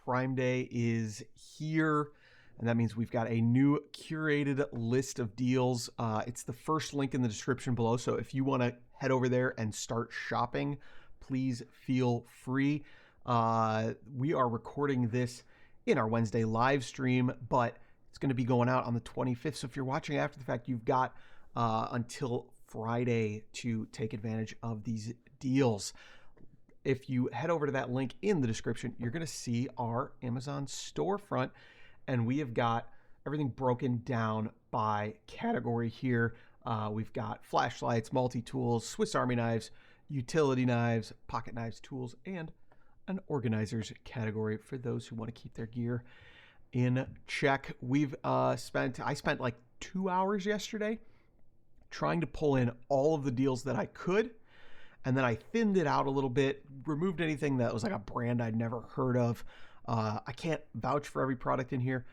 Prime Day is here, and that means we've got a new curated list of deals. It's the first link in the description below, so if you want to head over there and start shopping, please feel free. We are recording this in our Wednesday live stream, but it's going to be going out on the 25th, so if you're watching after the fact, you've got until Friday to take advantage of these deals. If you head over to that link in the description, you're going to see our Amazon storefront, and we have got everything broken down by category here. We've got flashlights, multi-tools, Swiss Army knives, utility knives, pocket knives, tools, and an organizers category for those who want to keep their gear in check. I spent like 2 hours yesterday trying to pull in all of the deals that I could. And then I thinned it out a little bit, removed anything that was like a brand I'd never heard of. I can't vouch for every product in here,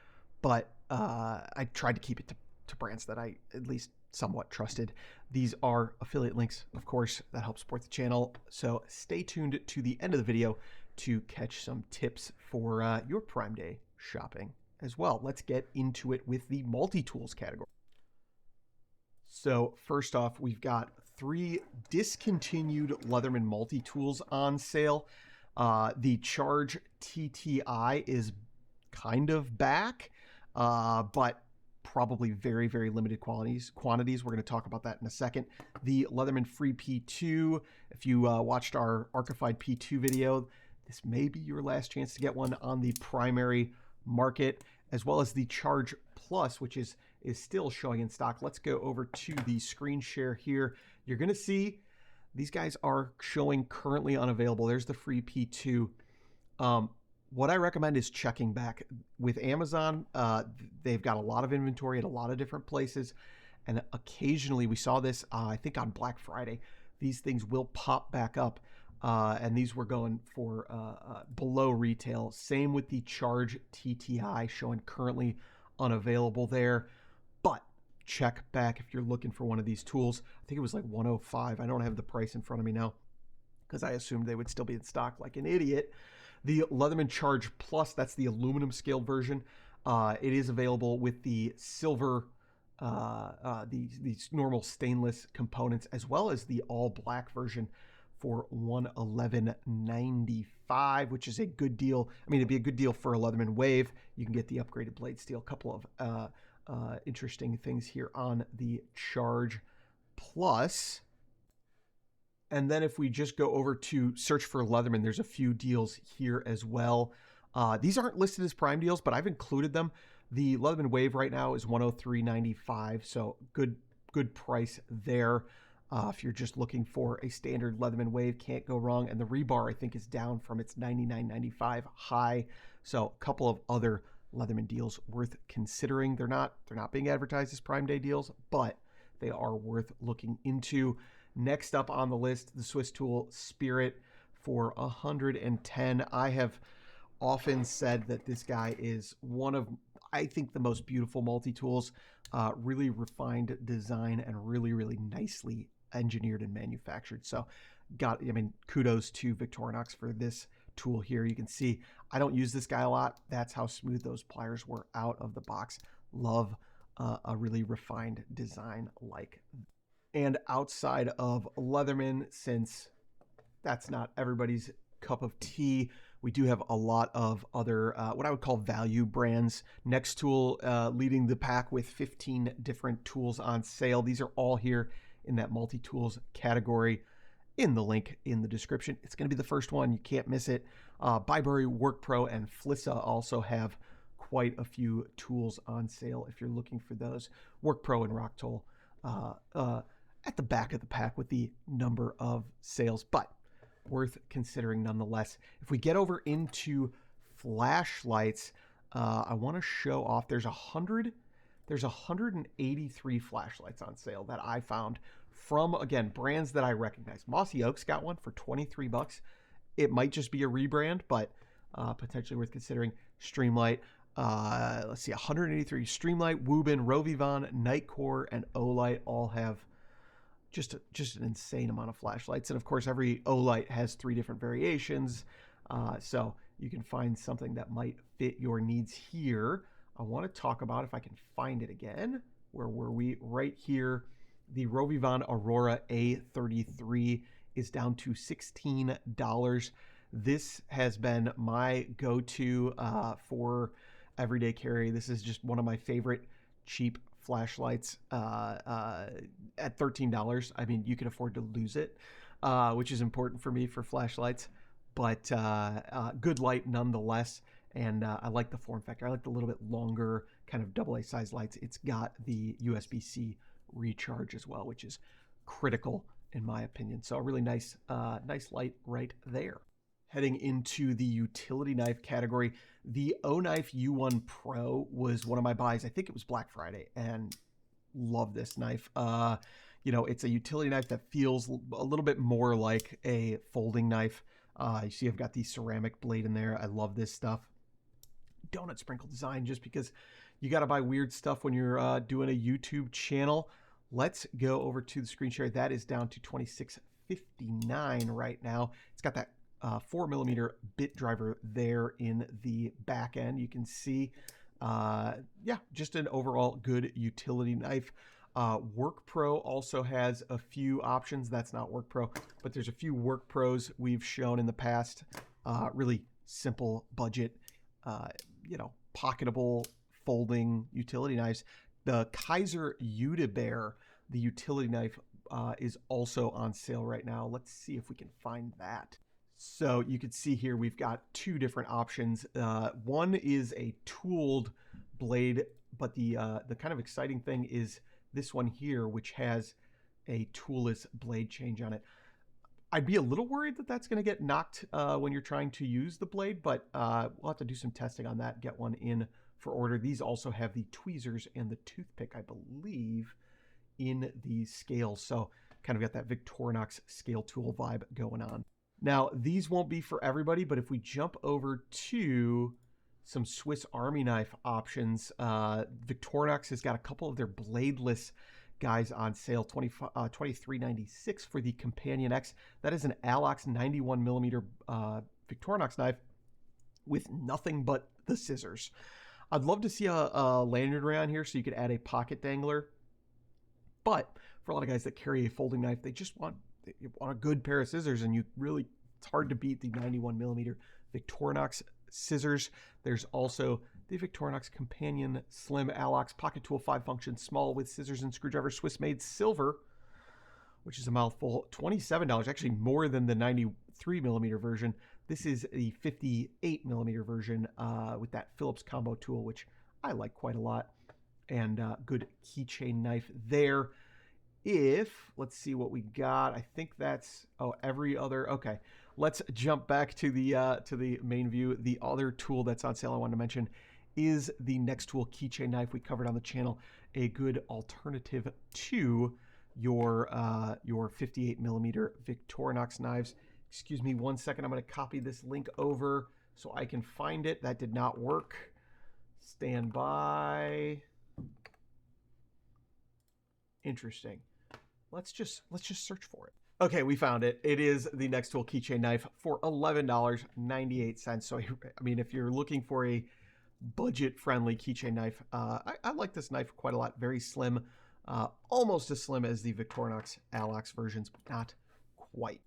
but I tried to keep it to brands that I at least somewhat trusted. These are affiliate links, of course, that help support the channel. So stay tuned to the end of the video to catch some tips for your Prime Day shopping as well. Let's get into it with the multi-tools category. So first off, we've got 3 discontinued Leatherman multi-tools on sale. The Charge TTI is kind of back, but probably very, very limited quantities. We're going to talk about that in a second. The Leatherman Free P2, if you watched our Archified P2 video, this may be your last chance to get one on the primary market, as well as the Charge Plus, which is still showing in stock. Let's go over to the screen share here. You're going to see these guys are showing currently unavailable. There's the Free P2. What I recommend is checking back with Amazon. They've got a lot of inventory at a lot of different places, and occasionally we saw this, I think on Black Friday, these things will pop back up, and these were going for below retail. Same with the Charge TTI, showing currently unavailable there, but check back if you're looking for one of these tools. I think it was like $105. I don't have the price in front of me now because I assumed they would still be in stock like an idiot. The Leatherman Charge Plus, that's the aluminum scaled version. It is available with the silver, these normal stainless components, as well as the all black version for $111.95, which is a good deal. I mean, it'd be a good deal for a Leatherman Wave. You can get the upgraded blade steel. A couple of interesting things here on the Charge Plus. And then if we just go over to search for Leatherman, there's a few deals here as well. These aren't listed as Prime deals, but I've included them. The Leatherman Wave right now is $103.95, so good price there. If you're just looking for a standard Leatherman Wave, can't go wrong. And the rebar, I think, is down from its $99.95 high. So a couple of other Leatherman deals worth considering. They're not being advertised as Prime Day deals, but they are worth looking into. Next up on the list, the Swiss tool Spirit for $110. I have often said that this guy is one of, I think, the most beautiful multi-tools. Really refined design and really, really nicely engineered and manufactured. So kudos to Victorinox for this tool here. You can see I don't use this guy a lot. That's how smooth those pliers were out of the box. Love a really refined design like that. And outside of Leatherman, since that's not everybody's cup of tea, we do have a lot of other what I would call value brands. Next Tool leading the pack with 15 different tools on sale. These are all here in that multi-tools category in the link in the description. It's going to be the first one. You can't miss it. Byberry, WorkPro, and Flissa also have quite a few tools on sale if you're looking for those. WorkPro and Rocktool at the back of the pack with the number of sales, but worth considering nonetheless. If we get over into flashlights, I want to show off. There's 183 flashlights on sale that I found from, again, brands that I recognize. Mossy Oak's got one for $23. It might just be a rebrand, but potentially worth considering. Streamlight, let's see, 183. Streamlight, Woobin, Rovivon, Nightcore, and Olight all have just an insane amount of flashlights. And of course, every Olight has 3 different variations. So you can find something that might fit your needs here. I want to talk about, if I can find it again, where were we? Right here. The Rovivon Aurora A33 is down to $16. This has been my go-to for everyday carry. This is just one of my favorite cheap flashlights at $13. I mean, you can afford to lose it, which is important for me for flashlights, but good light nonetheless. And I like the form factor. I like the little bit longer kind of AA size lights. It's got the USB-C recharge as well, which is critical in my opinion. So a really nice light right there. Heading into the utility knife category, the O-Knife U1 Pro was one of my buys. I think it was Black Friday, and love this knife. You know, it's a utility knife that feels a little bit more like a folding knife. You see I've got the ceramic blade in there. I love this stuff. Donut sprinkle design, just because you got to buy weird stuff when you're doing a YouTube channel. Let's go over to the screen share. That is down to $26.59 right now. It's got that 4mm bit driver there in the back end. You can see, yeah, just an overall good utility knife. Work Pro also has a few options. That's not Work Pro, but there's a few Work Pros we've shown in the past. Really simple budget, you know, pocketable folding utility knives. The Kaiser Udibear, the utility knife, is also on sale right now. Let's see if we can find that. So you can see here we've got two different options. One is a tooled blade, but the kind of exciting thing is this one here, which has a toolless blade change on it. I'd be a little worried that that's going to get knocked when you're trying to use the blade, but we'll have to do some testing on that, get one in for order. These also have the tweezers and the toothpick, I believe, in the scales. So kind of got that Victorinox scale tool vibe going on. Now, these won't be for everybody, but if we jump over to some Swiss Army knife options, Victorinox has got a couple of their bladeless guys on sale, $23.96 for the Companion X. That is an Alox 91mm Victorinox knife with nothing but the scissors. I'd love to see a lanyard ray on here so you could add a pocket dangler. But for a lot of guys that carry a folding knife, they just want a good pair of scissors, and it's hard to beat the 91mm Victorinox scissors. There's also the Victorinox Companion Slim Alox Pocket Tool 5-function small with scissors and screwdriver, Swiss made silver, which is a mouthful, $27, actually more than the 93mm version. This is the 58mm version with that Phillips combo tool, which I like quite a lot, and good keychain knife there. Let's see what we got. I think that's, every other, okay. Let's jump back to the main view. The other tool that's on sale I wanted to mention is the Next Tool keychain knife we covered on the channel, a good alternative to your 58mm Victorinox knives. Excuse me one second, I'm going to copy this link over so I can find it. That did not work. Stand by. Interesting. Let's just search for it. Okay, we found it. It is the Next Tool keychain knife for $11.98. So, I mean, if you're looking for a budget-friendly keychain knife, I like this knife quite a lot. Very slim, almost as slim as the Victorinox Alox versions, but not quite.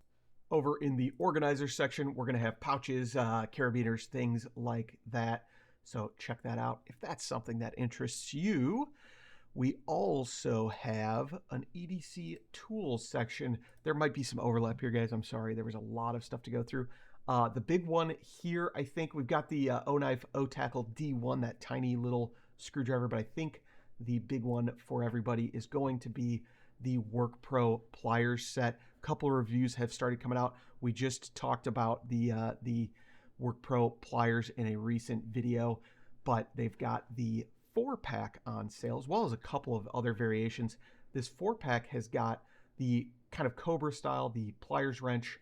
Over in the organizer section, we're going to have pouches, carabiners, things like that. So check that out if that's something that interests you. We also have an EDC tools section. There might be some overlap here, guys. I'm sorry. There was a lot of stuff to go through. The big one here, I think we've got the O-Knife O-Tackle D1, that tiny little screwdriver, but I think the big one for everybody is going to be the Work Pro pliers set. A couple of reviews have started coming out. We just talked about the Work Pro pliers in a recent video, but they've got the 4-pack on sale, as well as a couple of other variations. This 4-pack has got the kind of Cobra style, the pliers wrench,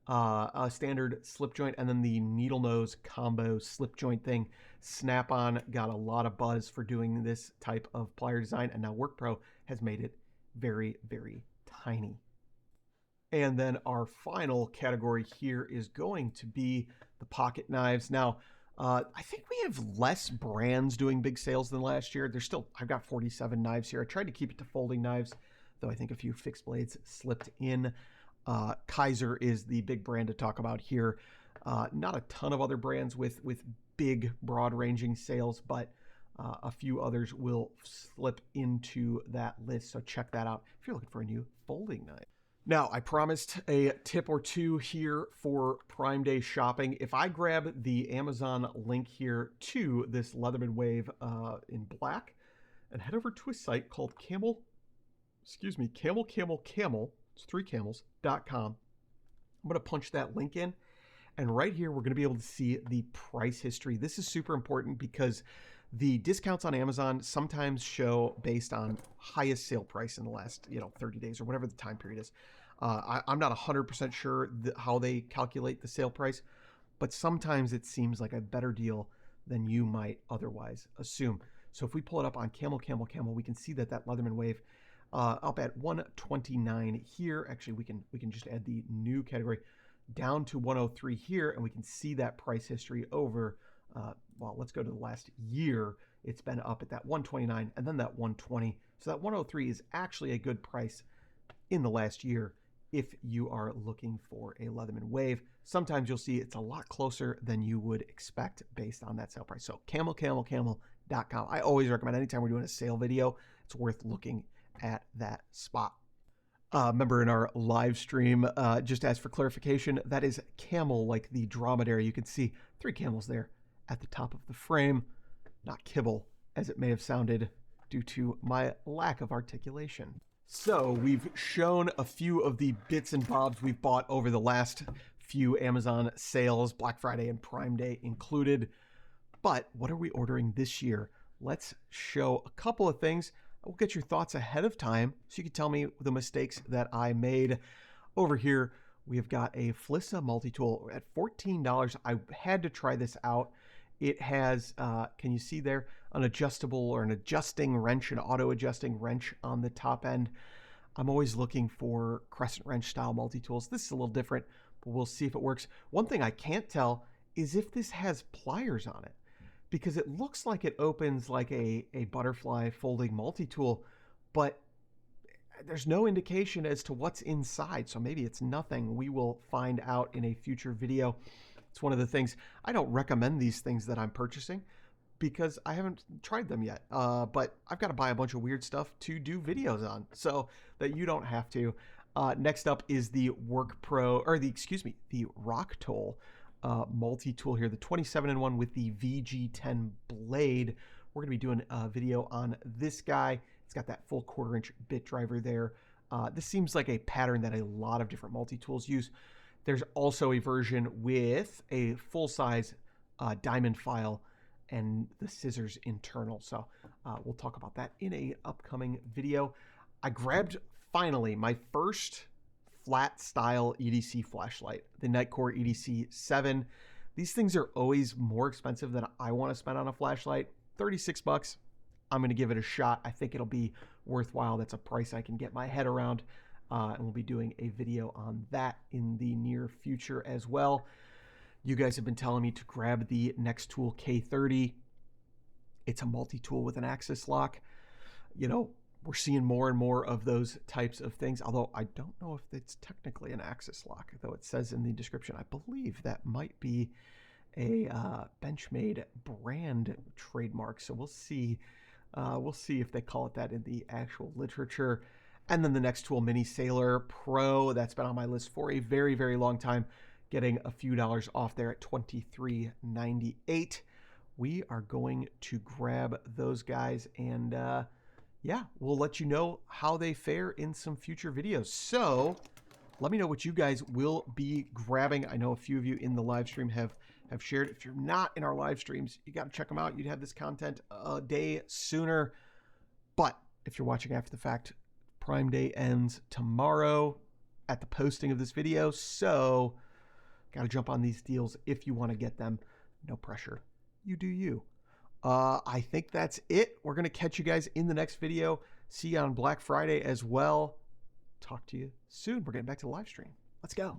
a standard slip joint, and then the needle nose combo slip joint thing. Snap-on got a lot of buzz for doing this type of plier design, and now Work Pro has made it very, very tiny. And then our final category here is going to be the pocket knives. Now, I think we have less brands doing big sales than last year. There's still, I've got 47 knives here. I tried to keep it to folding knives, though I think a few fixed blades slipped in. Kaiser is the big brand to talk about here. Not a ton of other brands with big, broad-ranging sales, but a few others will slip into that list, so check that out if you're looking for a new folding knife. Now, I promised a tip or two here for Prime Day shopping. If I grab the Amazon link here to this Leatherman Wave in black and head over to a site called Camel, it's 3 camels.com. I'm going to punch that link in, and right here we're going to be able to see the price history. This is super important because the discounts on Amazon sometimes show based on highest sale price in the last 30 days or whatever the time period is. I'm not 100% sure how they calculate the sale price, but sometimes it seems like a better deal than you might otherwise assume. So if we pull it up on Camel, we can see that Leatherman Wave up at 129 here. Actually, we can just add the new category down to 103 here, and we can see that price history over. Well, let's go to the last year. It's been up at that 129 and then that 120. So that 103 is actually a good price in the last year if you are looking for a Leatherman Wave. Sometimes you'll see it's a lot closer than you would expect based on that sale price. So camel.com. I always recommend anytime we're doing a sale video, it's worth looking at that spot. Remember in our live stream, just as for clarification, that is camel, like the dromedary. You can see 3 camels there at the top of the frame, not kibble, as it may have sounded due to my lack of articulation. So we've shown a few of the bits and bobs we've bought over the last few Amazon sales, Black Friday and Prime Day included. But what are we ordering this year? Let's show a couple of things. We'll get your thoughts ahead of time so you can tell me the mistakes that I made. Over here, we've got a Flissa multi-tool at $14. I had to try this out. It has, can you see there, an adjustable or an adjusting wrench, an auto-adjusting wrench on the top end. I'm always looking for crescent wrench style multi-tools. This is a little different, but we'll see if it works. One thing I can't tell is if this has pliers on it, because it looks like it opens like a butterfly folding multi-tool, but there's no indication as to what's inside. So maybe it's nothing. We will find out in a future video. It's one of the things, I don't recommend these things that I'm purchasing because I haven't tried them yet. But I've got to buy a bunch of weird stuff to do videos on so that you don't have to. Next up is the the Rock Tool multi-tool here, the 27-in-1 with the VG10 blade. We're going to be doing a video on this guy. It's got that full 1/4-inch bit driver there. This seems like a pattern that a lot of different multi-tools use. There's also a version with a full-size diamond file and the scissors internal. So we'll talk about that in an upcoming video. I grabbed, finally, my first flat style EDC flashlight, the Nightcore EDC 7. These things are always more expensive than I want to spend on a flashlight. 36 bucks. I'm going to give it a shot. I think it'll be worthwhile. That's a price I can get my head around. And we'll be doing a video on that in the near future as well. You guys have been telling me to grab the Nextool K30. It's a multi-tool with an axis lock. We're seeing more and more of those types of things, although I don't know if it's technically an axis lock, though it says in the description. I believe that might be a Benchmade brand trademark, so we'll see. We'll see if they call it that in the actual literature. And then the Nextool Mini Sailor Pro, that's been on my list for a very, very long time, getting a few dollars off there at $23.98. We are going to grab those guys and yeah, we'll let you know how they fare in some future videos. So let me know what you guys will be grabbing. I know a few of you in the live stream have shared. If you're not in our live streams, you got to check them out. You'd have this content a day sooner. But if you're watching after the fact, Prime Day ends tomorrow at the posting of this video. So got to jump on these deals if you want to get them. No pressure. You do you. I think that's it. We're going to catch you guys in the next video. See you on Black Friday as well. Talk to you soon. We're getting back to the live stream. Let's go.